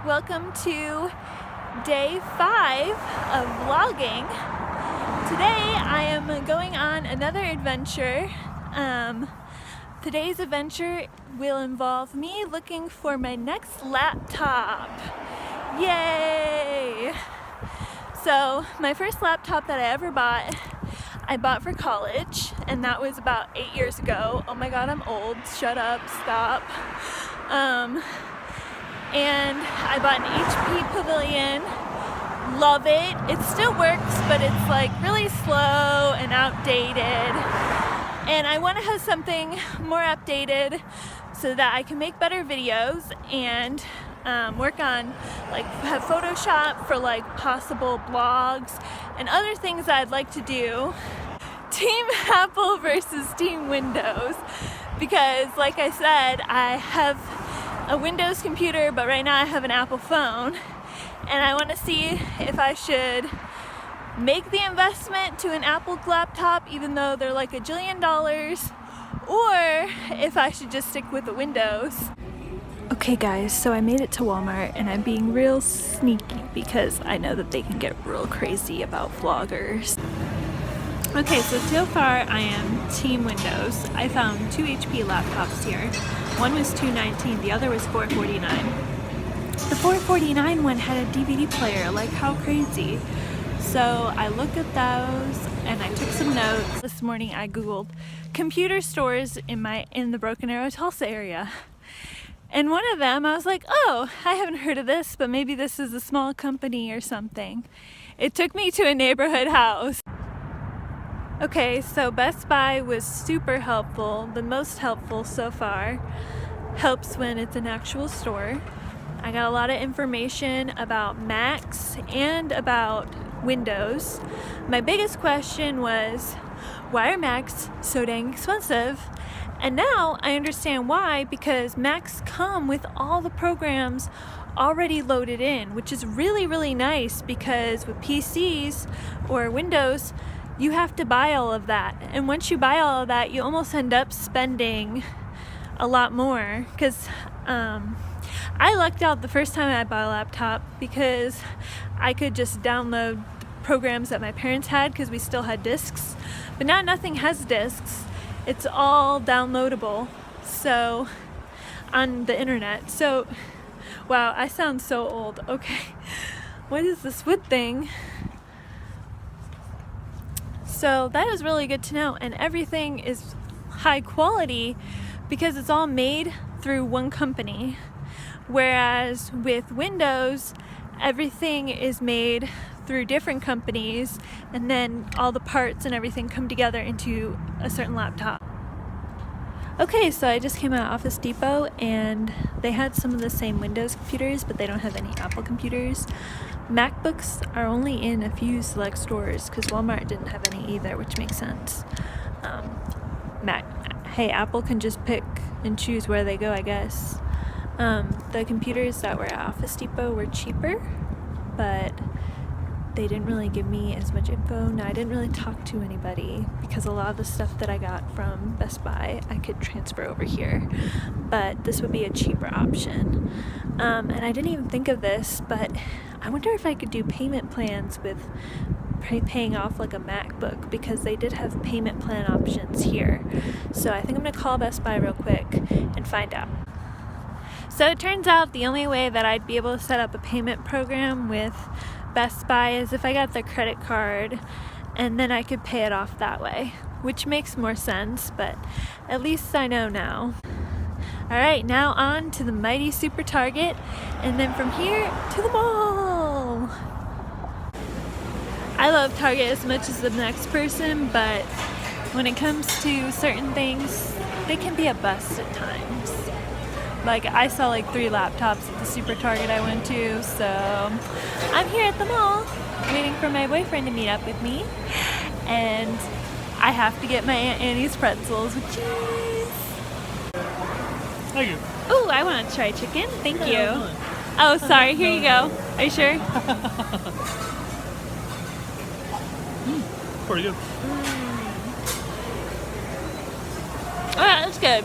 welcome to day 5 of vlogging. Today I am going on another adventure. Today's adventure will involve me looking for my next laptop. Yay! So my first laptop that I ever bought, I bought for college, and that was about 8 years ago. Oh my god, I'm old. Shut up, stop. And I bought an HP Pavilion. Love it. It still works, but it's like really slow and outdated. And I want to have something more updated so that I can make better videos and work on, like, have Photoshop for like possible blogs and other things that I'd like to do. Team Apple versus Team Windows, because like I said, I have a Windows computer, but right now I have an Apple phone, and I want to see if I should make the investment to an Apple laptop even though they're like $1 jillion, or if I should just stick with the Windows. Okay guys, so I made it to Walmart, and I'm being real sneaky because I know that they can get real crazy about vloggers. Okay, so far I am Team Windows. I found 2 HP laptops here. One was $219, the other was $449. The $449 one had a DVD player, like how crazy. So I looked at those and I took some notes. This morning I googled computer stores in the Broken Arrow, Tulsa area. And one of them, I was like, oh, I haven't heard of this, but maybe this is a small company or something. It took me to a neighborhood house. Okay, so Best Buy was super helpful, the most helpful so far. Helps when it's an actual store. I got a lot of information about Macs and about Windows. My biggest question was, why are Macs so dang expensive? And now I understand why, because Macs come with all the programs already loaded in, which is really, really nice, because with PCs or Windows, you have to buy all of that. And once you buy all of that, you almost end up spending a lot more, because I lucked out the first time I bought a laptop because I could just download programs that my parents had because we still had discs. But now nothing has discs. It's all downloadable, so on the internet. So, wow, I sound so old. Okay, what is this wood thing? So that is really good to know, and everything is high quality because it's all made through one company, whereas with Windows, everything is made through different companies, and then all the parts and everything come together into a certain laptop. Okay, so I just came out of Office Depot, and they had some of the same Windows computers, but they don't have any Apple computers. MacBooks are only in a few select stores because Walmart didn't have any either, which makes sense. Hey, Apple can just pick and choose where they go, I guess. The computers that were at Office Depot were cheaper, but they didn't really give me as much info. Now, I didn't really talk to anybody because a lot of the stuff that I got from Best Buy I could transfer over here, but this would be a cheaper option. And I didn't even think of this, but I wonder if I could do payment plans with paying off like a MacBook, because they did have payment plan options here. So I think I'm gonna call Best Buy real quick and find out. So it turns out the only way that I'd be able to set up a payment program with Best Buy is if I got their credit card, and then I could pay it off that way, which makes more sense, but at least I know now. Alright, now on to the mighty Super Target, and then from here to the mall! I love Target as much as the next person, but when it comes to certain things, they can be a bust at times. Like, I saw like 3 laptops at the Super Target I went to, so I'm here at the mall waiting for my boyfriend to meet up with me, and I have to get my Aunt Annie's pretzels with cheese. Thank you. Oh, I want to try chicken. Thank you. Oh, sorry. Here you go. Are you sure? Pretty good. Oh, that's good.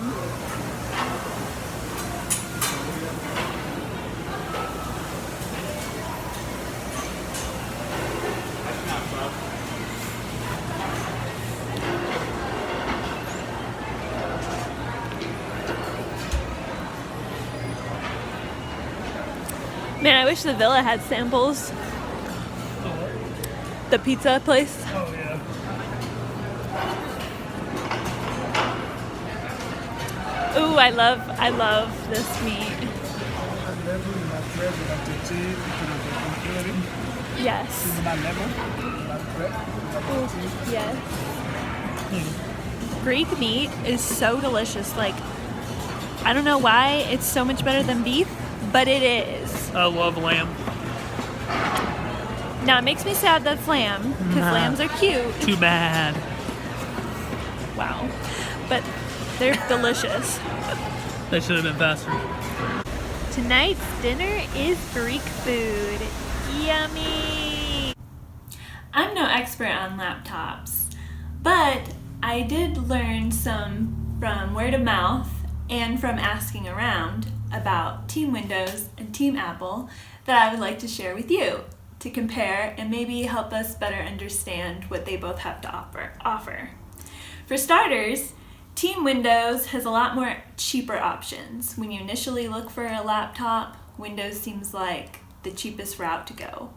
Man, I wish the Villa had samples. The pizza place. Oh yeah. Ooh, I love this meat. Yes. Ooh, yes. Greek meat is so delicious. Like, I don't know why it's so much better than beef, but it is. I love lamb. Now it makes me sad that's lamb, because lambs are cute. Too bad. Wow. But they're delicious. They should have been faster. Tonight's dinner is Greek food. Yummy! I'm no expert on laptops, but I did learn some from word of mouth and from asking around about Team Windows and Team Apple that I would like to share with you to compare and maybe help us better understand what they both have to offer. For starters, Team Windows has a lot more cheaper options. When you initially look for a laptop, Windows seems like the cheapest route to go.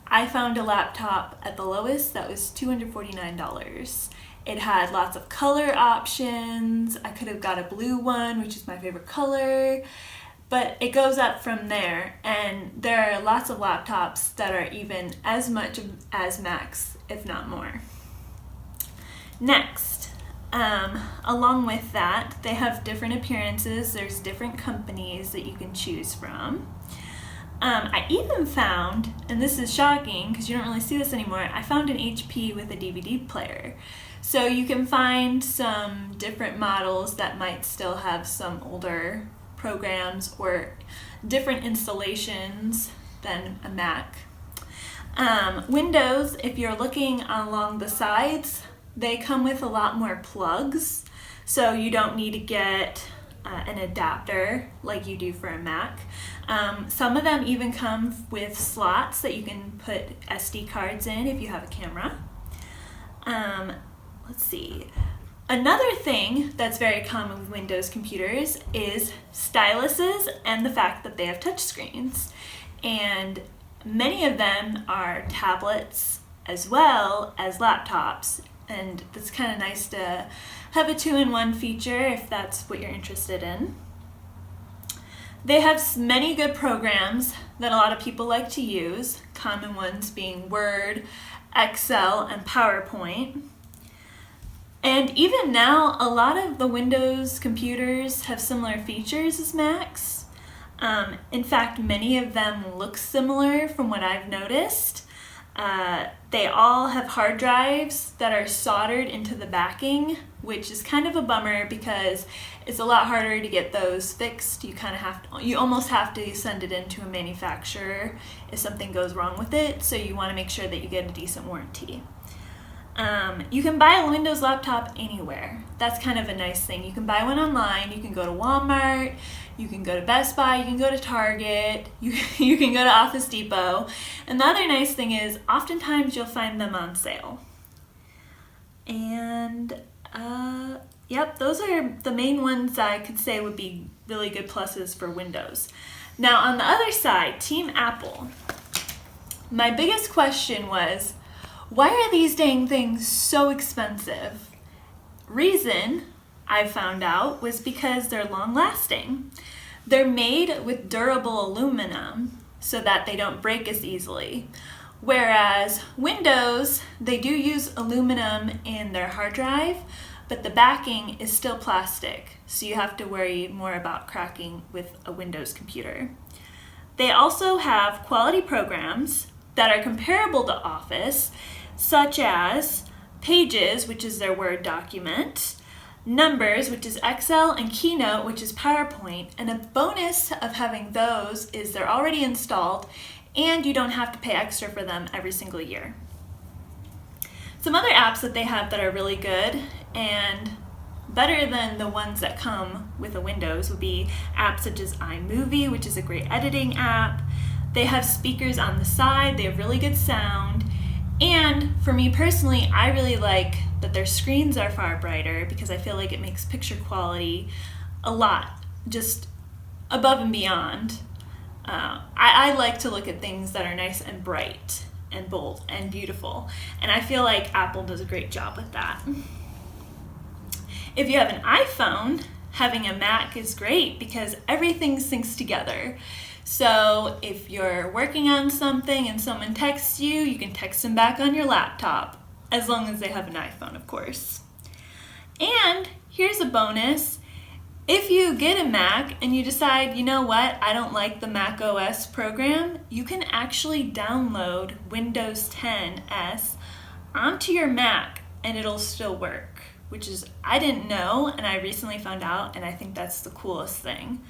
I found a laptop at the lowest that was $249. It had lots of color options. I could have got a blue one, which is my favorite color, but it goes up from there, and there are lots of laptops that are even as much as Macs, if not more. Next, along with that, they have different appearances. There's different companies that you can choose from. I even found, and this is shocking because you don't really see this anymore, I found an HP with a DVD player. So you can find some different models that might still have some older programs or different installations than a Mac. Windows, if you're looking along the sides, they come with a lot more plugs, so you don't need to get an adapter like you do for a Mac. Some of them even come with slots that you can put SD cards in if you have a camera. Let's see. Another thing that's very common with Windows computers is styluses and the fact that they have touchscreens. And many of them are tablets as well as laptops. And it's kind of nice to have a two-in-one feature if that's what you're interested in. They have many good programs that a lot of people like to use, common ones being Word, Excel, and PowerPoint. And even now, a lot of the Windows computers have similar features as Macs. In fact, many of them look similar from what I've noticed. They all have hard drives that are soldered into the backing, which is kind of a bummer because it's a lot harder to get those fixed. You almost have to send it into a manufacturer if something goes wrong with it, so you want to make sure that you get a decent warranty. You can buy a Windows laptop anywhere. That's kind of a nice thing. You can buy one online, you can go to Walmart, you can go to Best Buy, you can go to Target, you can go to Office Depot. And the other nice thing is, oftentimes you'll find them on sale. And, yep, those are the main ones I could say would be really good pluses for Windows. Now, on the other side, Team Apple. My biggest question was, why are these dang things so expensive? Reason, I found out, was because they're long lasting. They're made with durable aluminum so that they don't break as easily. Whereas Windows, they do use aluminum in their hard drive, but the backing is still plastic, so you have to worry more about cracking with a Windows computer. They also have quality programs that are comparable to Office, such as Pages, which is their Word document, Numbers, which is Excel, and Keynote, which is PowerPoint. And a bonus of having those is they're already installed and you don't have to pay extra for them every single year. Some other apps that they have that are really good and better than the ones that come with a Windows would be apps such as iMovie, which is a great editing app. They have speakers on the side, they have really good sound. And for me personally, I really like that their screens are far brighter because I feel like it makes picture quality a lot, just above and beyond. I like to look at things that are nice and bright and bold and beautiful, and I feel like Apple does a great job with that. If you have an iPhone, having a Mac is great because everything syncs together. So if you're working on something and someone texts you, you can text them back on your laptop, as long as they have an iPhone, of course. And here's a bonus. If you get a Mac and you decide, you know what, I don't like the Mac OS program, you can actually download Windows 10s onto your Mac and it'll still work, which is, I didn't know, and I recently found out, and I think that's the coolest thing.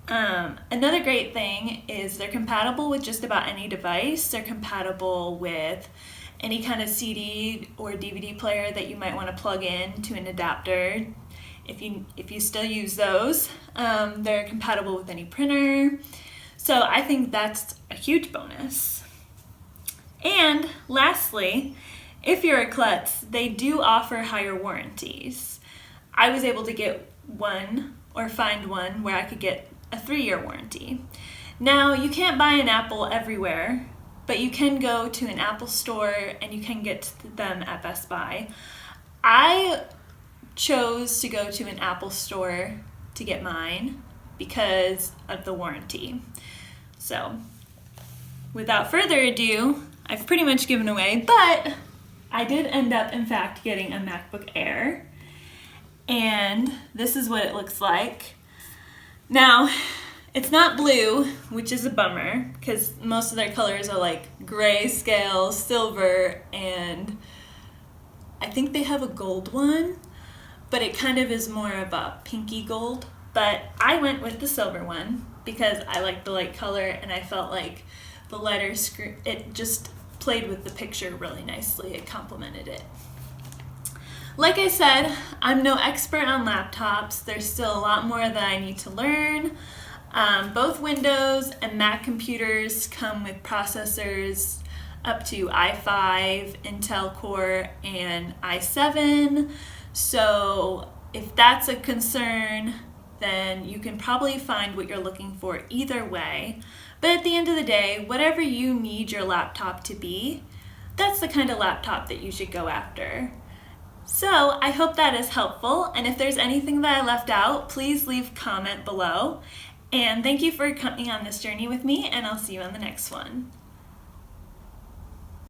Another great thing is they're compatible with just about any device. They're compatible with any kind of CD or DVD player that you might want to plug in to an adapter. If you still use those, they're compatible with any printer. So I think that's a huge bonus. And lastly, if you're a klutz, they do offer higher warranties. I was able to get one or find one where I could get a 3-year warranty. Now, you can't buy an Apple everywhere, but you can go to an Apple store and you can get them at Best Buy. I chose to go to an Apple store to get mine because of the warranty. So, without further ado, I've pretty much given away, but I did end up, in fact, getting a MacBook Air, and this is what it looks like. Now, it's not blue, which is a bummer, because most of their colors are like grayscale, silver, and I think they have a gold one, but it kind of is more of a pinky gold. But I went with the silver one because I like the light color, and I felt like the lighter screen, it just played with the picture really nicely. It complemented it. Like I said, I'm no expert on laptops. There's still a lot more that I need to learn. Both Windows and Mac computers come with processors up to i5, Intel Core, and i7. So if that's a concern, then you can probably find what you're looking for either way. But at the end of the day, whatever you need your laptop to be, that's the kind of laptop that you should go after. So I hope that is helpful, and if there's anything that I left out, please leave a comment below. And thank you for coming on this journey with me, and I'll see you on the next one.